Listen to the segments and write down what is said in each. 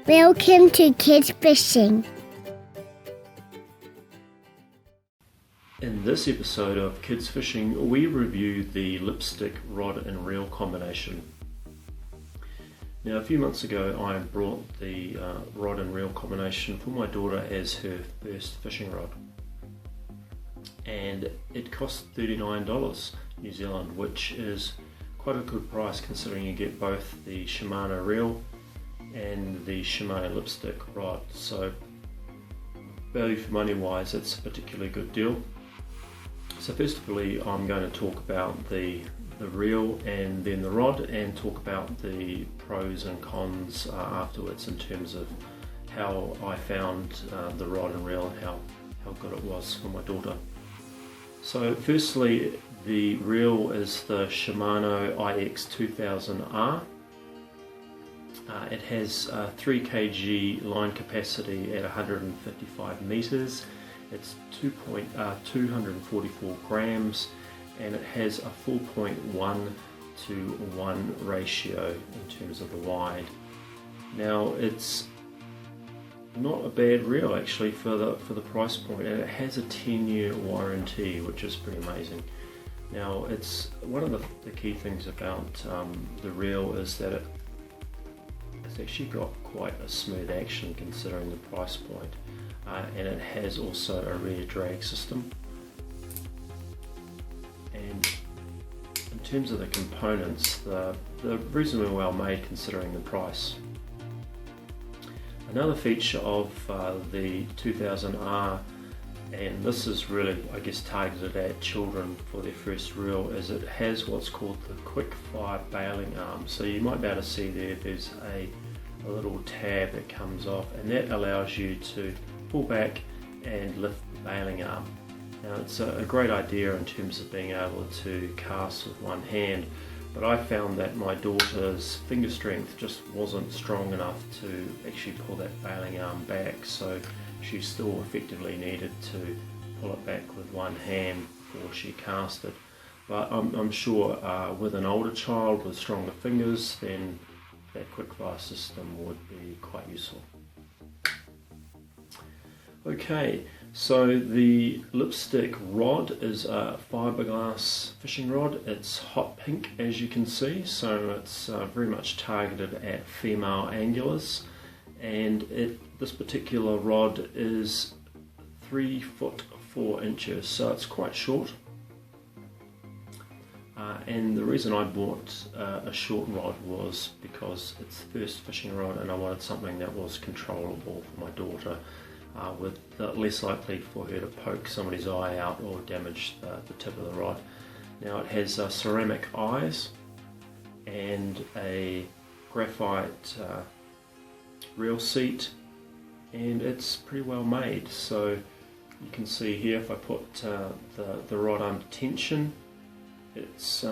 Welcome to Kids Fishing. In this episode of Kids Fishing, we review the lipstick rod and reel combination. Now, a few months ago I brought the rod and reel combination for my daughter as her first fishing rod, and it cost $39 New Zealand, which is quite a good price considering you get both the Shimano reel and the Shimano lipstick rod. So value for money wise, it's a particularly good deal. So first of all, I'm going to talk about the reel and then the rod, and talk about the pros and cons afterwards in terms of how I found the rod and reel and how good it was for my daughter. So firstly, the reel is the Shimano IX 2000R. It has 3 kg line capacity at 155 meters. It's 244 grams, and it has a 4.1 to 1 ratio in terms of the wide. Now, it's not a bad reel actually for the price point, and it has a 10-year warranty, which is pretty amazing. Now, it's one of the key things about the reel is that it's actually got quite a smooth action considering the price point, and it has also a rear drag system. And in terms of the components, they're reasonably well made considering the price. Another feature of the 2000R, and this is really, I guess, targeted at children for their first reel, is it has what's called the quick fire bailing arm. So you might be able to see there's a little tab that comes off, and that allows you to pull back and lift the bailing arm. Now, it's a great idea in terms of being able to cast with one hand, but I found that my daughter's finger strength just wasn't strong enough to actually pull that bailing arm back, so she still effectively needed to pull it back with one hand before she casted. But I'm sure with an older child with stronger fingers, then that quick fire system would be quite useful. Okay, so the lipstick rod is a fiberglass fishing rod. It's hot pink, as you can see, so it's very much targeted at female anglers, and this particular rod is 3 foot 4 inches, so it's quite short. And the reason I bought a short rod was because it's the first fishing rod, and I wanted something that was controllable for my daughter, with less likely for her to poke somebody's eye out or damage the tip of the rod. Now, it has ceramic eyes and a graphite reel seat, and it's pretty well made. So you can see here, if I put the rod under tension, it's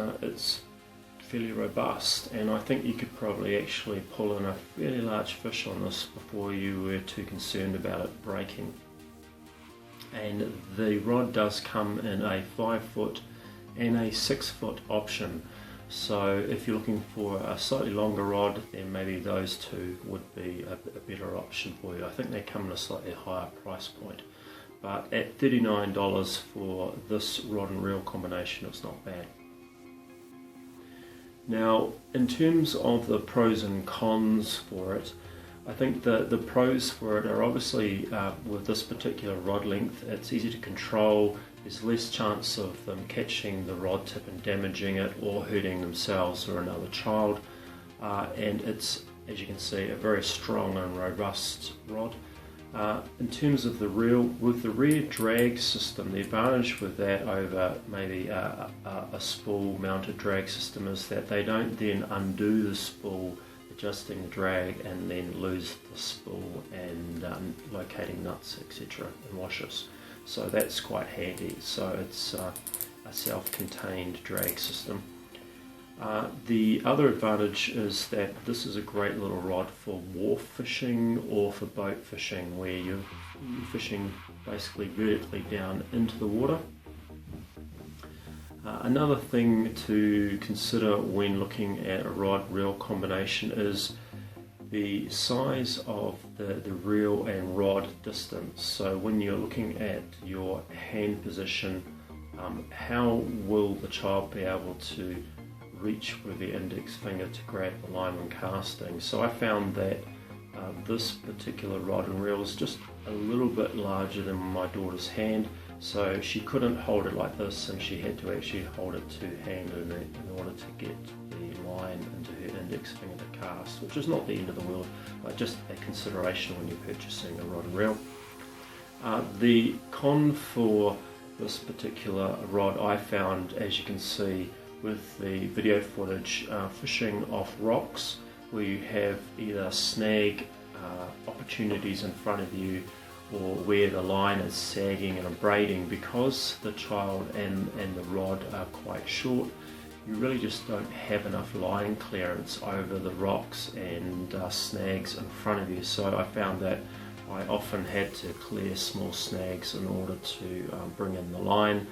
fairly robust, and I think you could probably actually pull in a fairly large fish on this before you were too concerned about it breaking. And the rod does come in a 5 foot and a 6 foot option, so if you're looking for a slightly longer rod, then maybe those two would be a better option for you. I think they come at a slightly higher price point, but at $39 for this rod and reel combination, it's not bad. Now, in terms of the pros and cons for it, I think the pros for it are obviously with this particular rod length, it's easy to control. There's less chance of them catching the rod tip and damaging it or hurting themselves or another child, and it's, as you can see, a very strong and robust rod. In terms of the reel, with the rear drag system, the advantage with that over maybe a spool mounted drag system is that they don't then undo the spool, adjusting the drag, and then lose the spool and locating nuts, etc. and washers. So that's quite handy. So it's a self-contained drag system. The other advantage is that this is a great little rod for wharf fishing or for boat fishing, where you're fishing basically vertically down into the water. Another thing to consider when looking at a rod-reel combination is the size of the reel and rod distance. So when you're looking at your hand position, how will the child be able to reach with the index finger to grab the line when casting? So I found that this particular rod and reel is just a little bit larger than my daughter's hand, so she couldn't hold it like this, and she had to actually hold it two-handed in order to get the line into her index finger to cast, which is not the end of the world, but just a consideration when you're purchasing a rod and reel. The con for this particular rod I found, as you can see with the video footage, fishing off rocks where you have either snag opportunities in front of you or where the line is sagging and abrading, because the child and the rod are quite short. You really just don't have enough line clearance over the rocks and snags in front of you. So I found that I often had to clear small snags in order to bring in the line.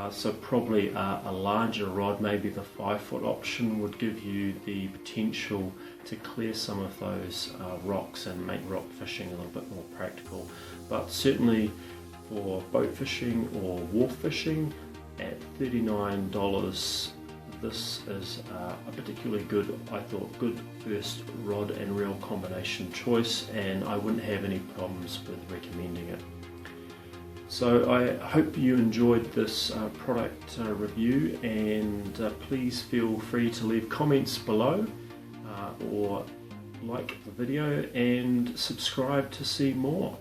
So probably a larger rod, maybe the 5-foot option, would give you the potential to clear some of those rocks and make rock fishing a little bit more practical. But certainly for boat fishing or wharf fishing at $39, this is a particularly good, I thought, good first rod and reel combination choice, and I wouldn't have any problems with recommending it. So I hope you enjoyed this product review, and please feel free to leave comments below or like the video and subscribe to see more.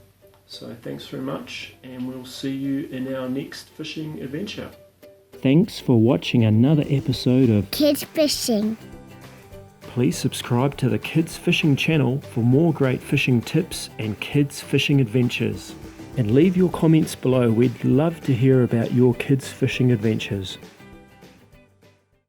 So thanks very much, and we'll see you in our next fishing adventure. Thanks for watching another episode of Kids Fishing. Please subscribe to the Kids Fishing channel for more great fishing tips and kids fishing adventures. And leave your comments below. We'd love to hear about your kids fishing adventures.